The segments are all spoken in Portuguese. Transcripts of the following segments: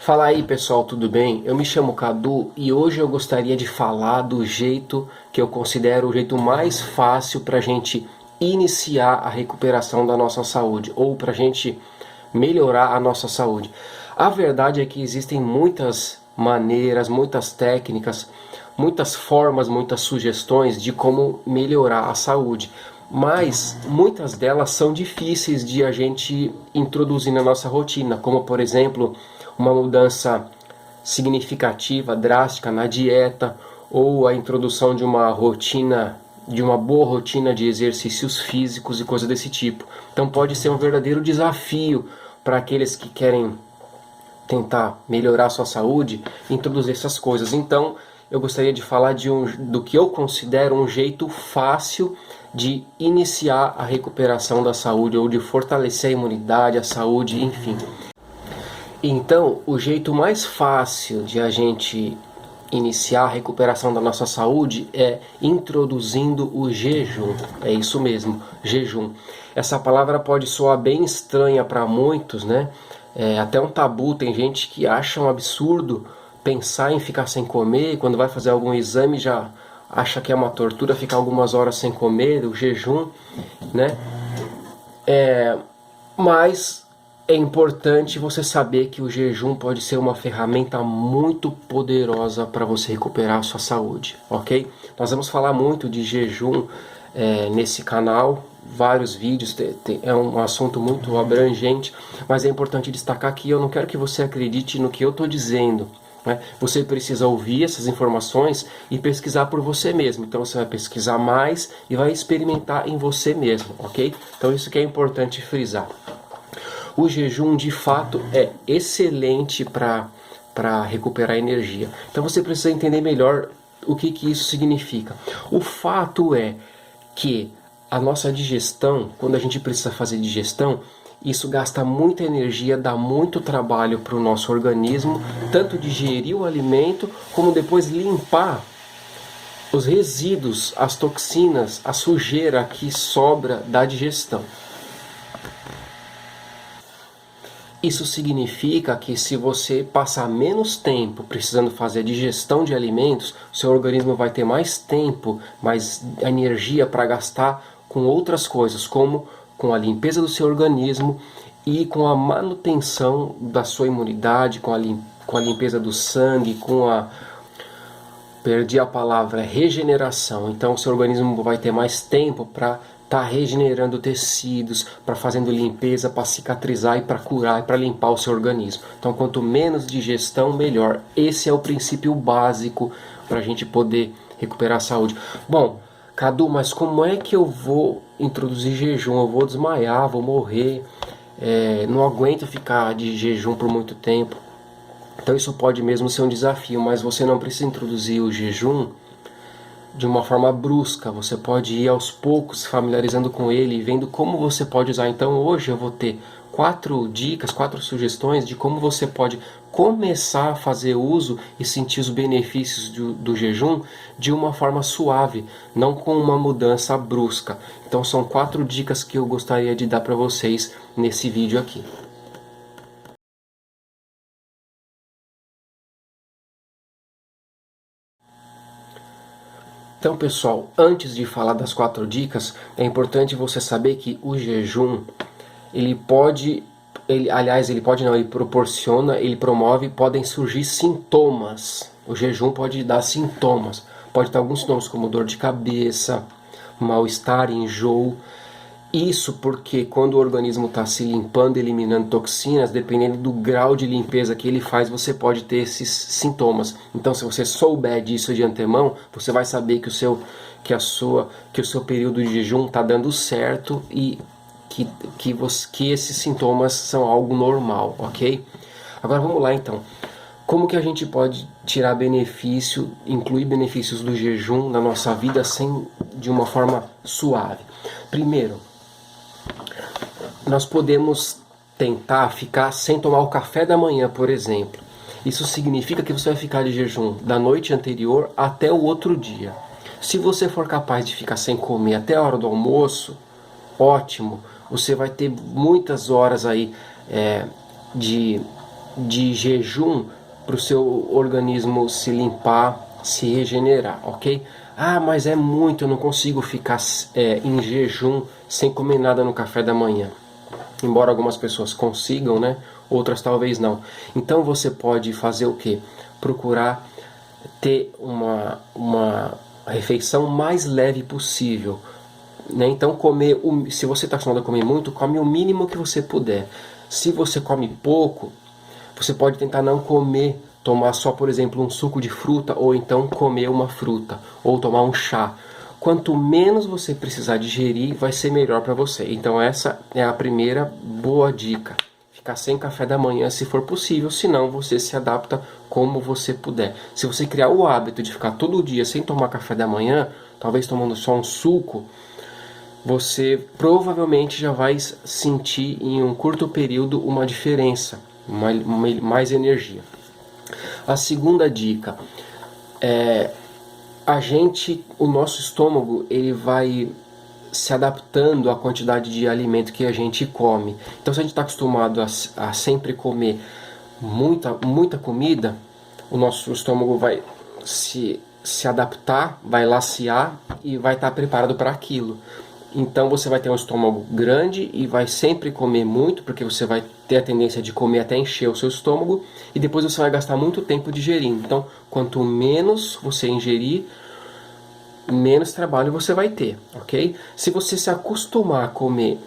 Fala aí pessoal, tudo bem? Eu me chamo Cadu e hoje eu gostaria de falar do jeito que eu considero o jeito mais fácil para a gente iniciar a recuperação da nossa saúde ou para a gente melhorar a nossa saúde. A verdade é que existem muitas maneiras, muitas técnicas, muitas formas, muitas sugestões de como melhorar a saúde, mas muitas delas são difíceis de a gente introduzir na nossa rotina, como por exemplo uma mudança significativa, drástica na dieta, ou a introdução de uma rotina, de uma boa rotina de exercícios físicos e coisas desse tipo. Então pode ser um verdadeiro desafio para aqueles que querem tentar melhorar a sua saúde, introduzir essas coisas. Então eu gostaria de falar do que eu considero um jeito fácil de iniciar a recuperação da saúde ou de fortalecer a imunidade, a saúde, enfim. Então, o jeito mais fácil de a gente iniciar a recuperação da nossa saúde é introduzindo o jejum. É isso mesmo, jejum. Essa palavra pode soar bem estranha para muitos, né? É até um tabu, tem gente que acha um absurdo pensar em ficar sem comer, quando vai fazer algum exame já acha que é uma tortura ficar algumas horas sem comer, o jejum, né? Mas é importante você saber que o jejum pode ser uma ferramenta muito poderosa para você recuperar a sua saúde, ok? Nós vamos falar muito de jejum nesse canal, vários vídeos, é um assunto muito abrangente, mas é importante destacar que eu não quero que você acredite no que eu estou dizendo. Você precisa ouvir essas informações e pesquisar por você mesmo. Então você vai pesquisar mais e vai experimentar em você mesmo, ok? Então isso que é importante frisar. O jejum de fato é excelente para recuperar energia. Então você precisa entender melhor o que isso significa. O fato é que a nossa digestão, quando a gente precisa fazer digestão, isso gasta muita energia, dá muito trabalho para o nosso organismo, tanto digerir o alimento, como depois limpar os resíduos, as toxinas, a sujeira que sobra da digestão. Isso significa que se você passar menos tempo precisando fazer a digestão de alimentos, seu organismo vai ter mais tempo, mais energia para gastar com outras coisas, como com a limpeza do seu organismo e com a manutenção da sua imunidade, com a limpeza do sangue, perdi a palavra regeneração. Então o seu organismo vai ter mais tempo para estar regenerando tecidos, para fazendo limpeza, para cicatrizar e para curar e para limpar o seu organismo. Então quanto menos digestão, melhor. Esse é o princípio básico para a gente poder recuperar a saúde. Bom, Cadu, mas como é que eu vou introduzir jejum? Eu vou desmaiar, vou morrer, não aguento ficar de jejum por muito tempo. Então isso pode mesmo ser um desafio, mas você não precisa introduzir o jejum de uma forma brusca. Você pode ir aos poucos se familiarizando com ele e vendo como você pode usar. Então hoje eu vou ter 4 dicas, 4 sugestões de como você pode começar a fazer uso e sentir os benefícios do jejum de uma forma suave, não com uma mudança brusca. Então são 4 dicas que eu gostaria de dar para vocês nesse vídeo aqui. Então pessoal, antes de falar das 4 dicas, é importante você saber que o jejum, ele proporciona, ele promove, podem surgir sintomas. O jejum pode dar sintomas, pode ter alguns sintomas como dor de cabeça, mal-estar, enjoo. Isso porque quando o organismo está se limpando, eliminando toxinas, dependendo do grau de limpeza que ele faz, você pode ter esses sintomas. Então, se você souber disso de antemão, você vai saber que o seu período de jejum está dando certo e que esses sintomas são algo normal, ok? Agora vamos lá então. Como que a gente pode tirar benefício, incluir benefícios do jejum na nossa vida de uma forma suave? Primeiro, nós podemos tentar ficar sem tomar o café da manhã, por exemplo. Isso significa que você vai ficar de jejum da noite anterior até o outro dia. Se você for capaz de ficar sem comer até a hora do almoço, ótimo, você vai ter muitas horas aí de de jejum para o seu organismo se limpar, se regenerar, ok? Ah, mas é muito, eu não consigo ficar em jejum sem comer nada no café da manhã. Embora algumas pessoas consigam, né? Outras talvez não. Então você pode fazer o quê? Procurar ter uma refeição mais leve possível, né? Então comer, se você está acostumado a comer muito, come o mínimo que você puder. Se você come pouco, você pode tentar não comer, tomar só, por exemplo, um suco de fruta, ou então comer uma fruta, ou tomar um chá. Quanto menos você precisar digerir, vai ser melhor para você. Então essa é a primeira boa dica. Ficar sem café da manhã se for possível, senão você se adapta como você puder. Se você criar o hábito de ficar todo dia sem tomar café da manhã, talvez tomando só um suco, você provavelmente já vai sentir em um curto período uma diferença, mais energia. A segunda dica é o nosso estômago, ele vai se adaptando à quantidade de alimento que a gente come. Então, se a gente está acostumado a sempre comer muita comida, o nosso estômago vai se adaptar, vai lacear e vai estar preparado para aquilo. Então você vai ter um estômago grande e vai sempre comer muito, porque você vai ter a tendência de comer até encher o seu estômago, e depois você vai gastar muito tempo digerindo. Então, quanto menos você ingerir, menos trabalho você vai ter, ok? Se você se acostumar a comer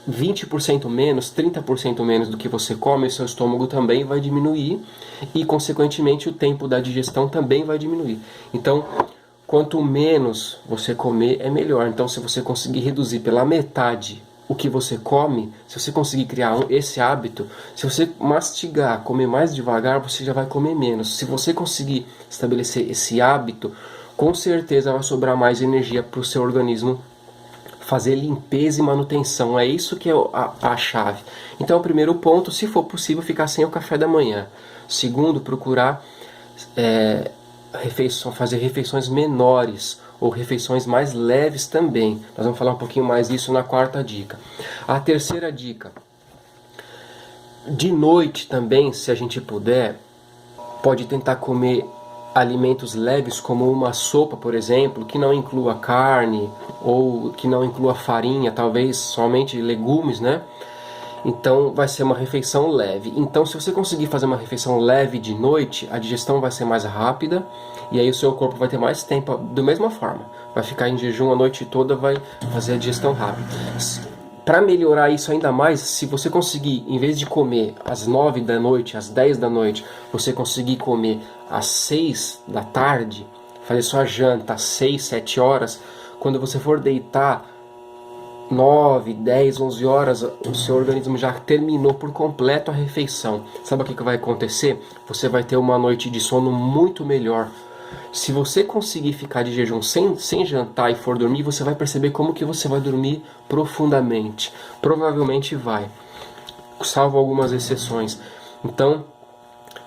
20% menos, 30% menos do que você come, seu estômago também vai diminuir e, consequentemente, o tempo da digestão também vai diminuir. Então, quanto menos você comer, é melhor. Então, se você conseguir reduzir pela metade o que você come, se você conseguir criar esse hábito, se você mastigar, comer mais devagar, você já vai comer menos. Se você conseguir estabelecer esse hábito, com certeza vai sobrar mais energia para o seu organismo fazer limpeza e manutenção. É isso que é a chave. Então, o primeiro ponto, se for possível, ficar sem o café da manhã. Segundo, procurar fazer refeições menores ou refeições mais leves também. Nós vamos falar um pouquinho mais disso na quarta dica. A terceira dica: de noite também, se a gente puder, pode tentar comer alimentos leves, como uma sopa, por exemplo, que não inclua carne ou que não inclua farinha, talvez somente legumes, né? Então vai ser uma refeição leve. Então, se você conseguir fazer uma refeição leve de noite, a digestão vai ser mais rápida e aí o seu corpo vai ter mais tempo, da mesma forma. Vai ficar em jejum a noite toda, vai fazer a digestão rápida. Para melhorar isso ainda mais, se você conseguir, em vez de comer às 9 da noite, às 10 da noite, você conseguir comer às 6 da tarde, fazer sua janta às 6, 7 horas, quando você for deitar 9, 10, 11 horas, o seu organismo já terminou por completo a refeição. Sabe o que vai acontecer? Você vai ter uma noite de sono muito melhor. Se você conseguir ficar de jejum sem jantar e for dormir, você vai perceber como que você vai dormir profundamente. Provavelmente vai, salvo algumas exceções. Então,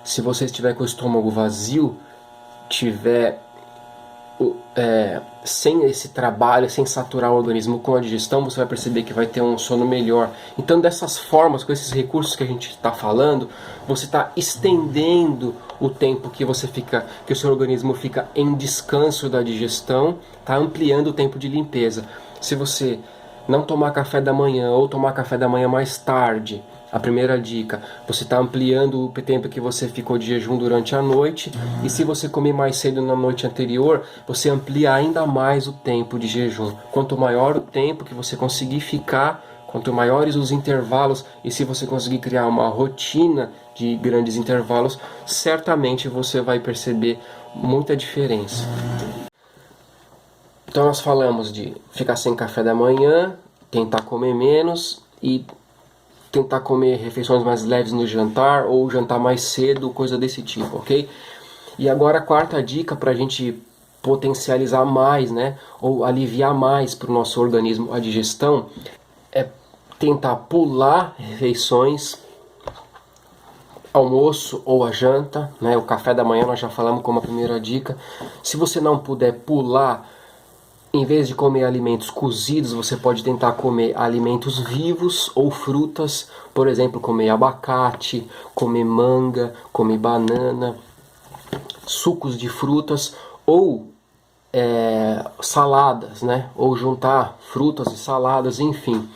se você estiver com o estômago vazio, tiver sem esse trabalho, sem saturar o organismo com a digestão, você vai perceber que vai ter um sono melhor. Então, dessas formas, com esses recursos que a gente está falando, você está estendendo o tempo que que o seu organismo fica em descanso da digestão, está ampliando o tempo de limpeza. Se você não tomar café da manhã ou tomar café da manhã mais tarde, a primeira dica, você está ampliando o tempo que você ficou de jejum durante a noite, e se você comer mais cedo na noite anterior, você amplia ainda mais o tempo de jejum. Quanto maior o tempo que você conseguir ficar, quanto maiores os intervalos, e se você conseguir criar uma rotina de grandes intervalos, certamente você vai perceber muita diferença. Então nós falamos de ficar sem café da manhã, tentar comer menos e tentar comer refeições mais leves no jantar ou jantar mais cedo, coisa desse tipo, ok? E agora a quarta dica para a gente potencializar mais, né, ou aliviar mais para o nosso organismo a digestão, é tentar pular refeições, almoço ou a janta, né? O café da manhã nós já falamos como a primeira dica. Se você não puder pular Em vez de comer alimentos cozidos, você pode tentar comer alimentos vivos ou frutas, por exemplo, comer abacate, comer manga, comer banana, sucos de frutas ou saladas, né? Ou juntar frutas e saladas, enfim.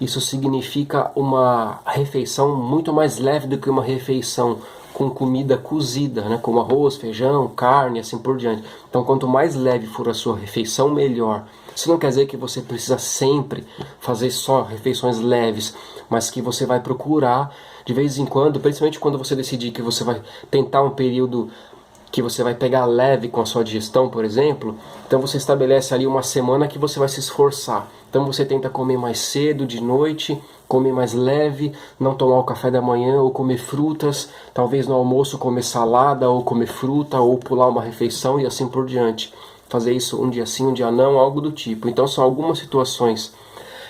Isso significa uma refeição muito mais leve do que uma refeição com comida cozida, né? Como arroz, feijão, carne, assim por diante. Então, quanto mais leve for a sua refeição, melhor. Isso não quer dizer que você precisa sempre fazer só refeições leves, mas que você vai procurar de vez em quando, principalmente quando você decidir que você vai tentar um período que você vai pegar leve com a sua digestão, por exemplo, então você estabelece ali uma semana que você vai se esforçar. Então você tenta comer mais cedo, de noite, comer mais leve, não tomar o café da manhã ou comer frutas, talvez no almoço comer salada ou comer fruta ou pular uma refeição e assim por diante. Fazer isso um dia sim, um dia não, algo do tipo. Então são algumas situações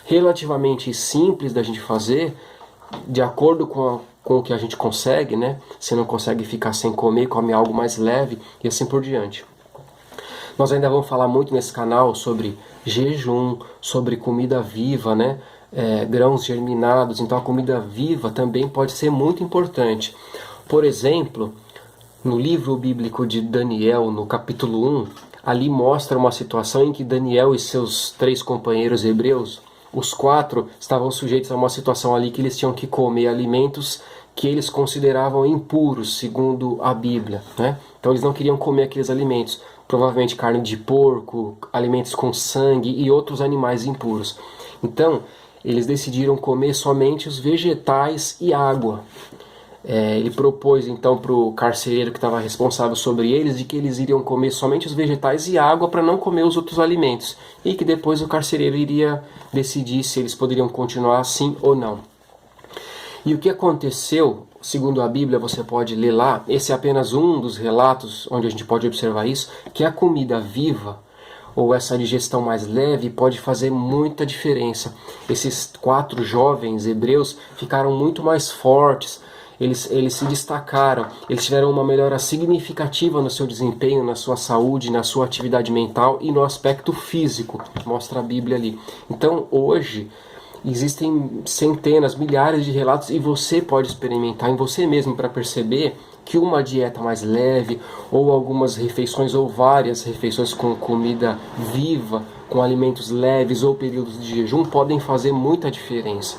relativamente simples da gente fazer, de acordo com o que a gente consegue, né? Se não consegue ficar sem comer, come algo mais leve e assim por diante. Nós ainda vamos falar muito nesse canal sobre jejum, sobre comida viva, né? Grãos germinados, então a comida viva também pode ser muito importante. Por exemplo, no livro bíblico de Daniel, no capítulo 1, ali mostra uma situação em que Daniel e seus 3 companheiros hebreus, os 4 estavam sujeitos a uma situação ali que eles tinham que comer alimentos que eles consideravam impuros, segundo a Bíblia, né? Então eles não queriam comer aqueles alimentos, provavelmente carne de porco, alimentos com sangue e outros animais impuros. Então eles decidiram comer somente os vegetais e água. Ele propôs então para o carcereiro que estava responsável sobre eles de que eles iriam comer somente os vegetais e água para não comer os outros alimentos, e que depois o carcereiro iria decidir se eles poderiam continuar assim ou não. E o que aconteceu, segundo a Bíblia, você pode ler lá, esse é apenas um dos relatos onde a gente pode observar isso, que a comida viva ou essa digestão mais leve pode fazer muita diferença. Esses 4 jovens hebreus ficaram muito mais fortes, eles se destacaram, eles tiveram uma melhora significativa no seu desempenho, na sua saúde, na sua atividade mental e no aspecto físico, mostra a Bíblia ali. Então hoje existem centenas, milhares de relatos e você pode experimentar em você mesmo para perceber que uma dieta mais leve, ou algumas refeições, ou várias refeições com comida viva, com alimentos leves ou períodos de jejum podem fazer muita diferença.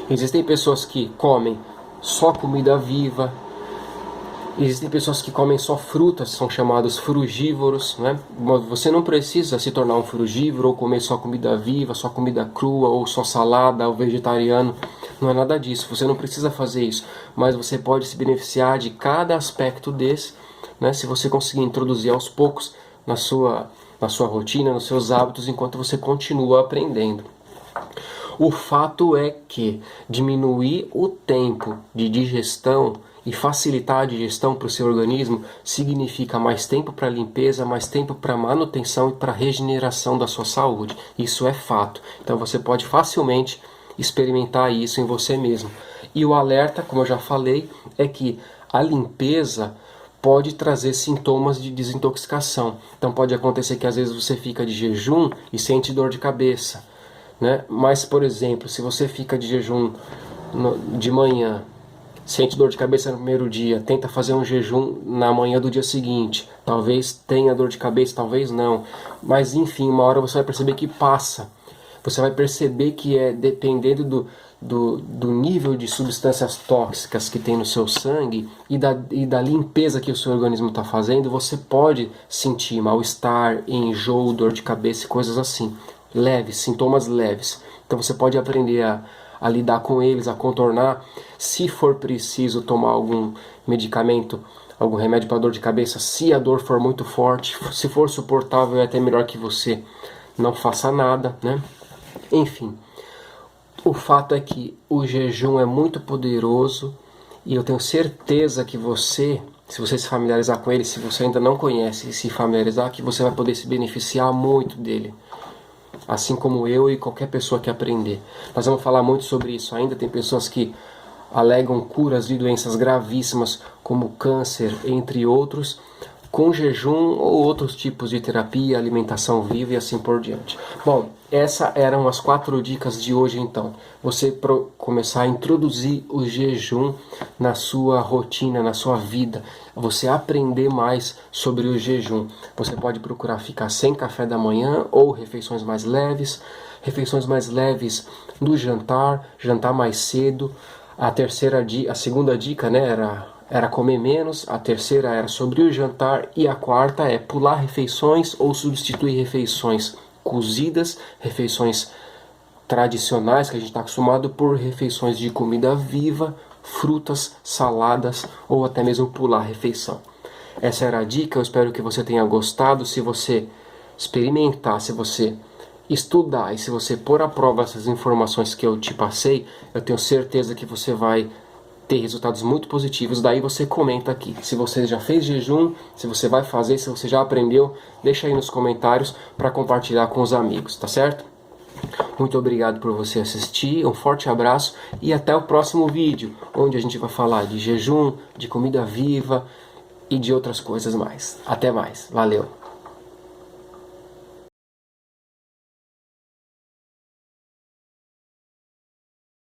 Existem pessoas que comem só comida viva, existem pessoas que comem só frutas, são chamados frugívoros, né? Você não precisa se tornar um frugívoro ou comer só comida viva, só comida crua, ou só salada, ou vegetariano. Não é nada disso, você não precisa fazer isso. Mas você pode se beneficiar de cada aspecto desse, né? Se você conseguir introduzir aos poucos na sua rotina, nos seus hábitos, enquanto você continua aprendendo. O fato é que diminuir o tempo de digestão e facilitar a digestão para o seu organismo significa mais tempo para limpeza, mais tempo para manutenção e para regeneração da sua saúde. Isso é fato. Então você pode facilmente experimentar isso em você mesmo. E o alerta, como eu já falei, é que a limpeza pode trazer sintomas de desintoxicação. Então pode acontecer que às vezes você fica de jejum e sente dor de cabeça, né? Mas, por exemplo, se você fica de jejum de manhã, sente dor de cabeça no primeiro dia, tenta fazer um jejum na manhã do dia seguinte, talvez tenha dor de cabeça, talvez não, mas enfim, uma hora você vai perceber que passa. Você vai perceber que dependendo do nível de substâncias tóxicas que tem no seu sangue e da limpeza que o seu organismo está fazendo, você pode sentir mal-estar, enjoo, dor de cabeça e coisas assim. Leves, sintomas leves. Então você pode aprender a lidar com eles, a contornar. Se for preciso tomar algum medicamento, algum remédio para dor de cabeça, se a dor for muito forte, se for suportável, é até melhor que você não faça nada, né? Enfim, o fato é que o jejum é muito poderoso e eu tenho certeza que você, se você se familiarizar com ele, se você ainda não conhece e se familiarizar, que você vai poder se beneficiar muito dele. Assim como eu e qualquer pessoa que aprender. Nós vamos falar muito sobre isso ainda. Tem pessoas que alegam curas de doenças gravíssimas como câncer, entre outros, com jejum ou outros tipos de terapia, alimentação viva e assim por diante. Bom, essas eram as 4 dicas de hoje então. Você começar a introduzir o jejum na sua rotina, na sua vida. Você aprender mais sobre o jejum. Você pode procurar ficar sem café da manhã ou refeições mais leves. Refeições mais leves no jantar, jantar mais cedo. A segunda dica, né, era comer menos, a terceira era sobre o jantar e a quarta é pular refeições ou substituir refeições cozidas, refeições tradicionais que a gente está acostumado por refeições de comida viva, frutas, saladas ou até mesmo pular refeição. Essa era a dica, eu espero que você tenha gostado. Se você experimentar, se você estudar e se você pôr à prova essas informações que eu te passei, eu tenho certeza que você vai ter resultados muito positivos. Daí você comenta aqui se você já fez jejum, se você vai fazer, se você já aprendeu, deixa aí nos comentários para compartilhar com os amigos, tá certo? Muito obrigado por você assistir, um forte abraço e até o próximo vídeo, onde a gente vai falar de jejum, de comida viva e de outras coisas mais. Até mais, valeu!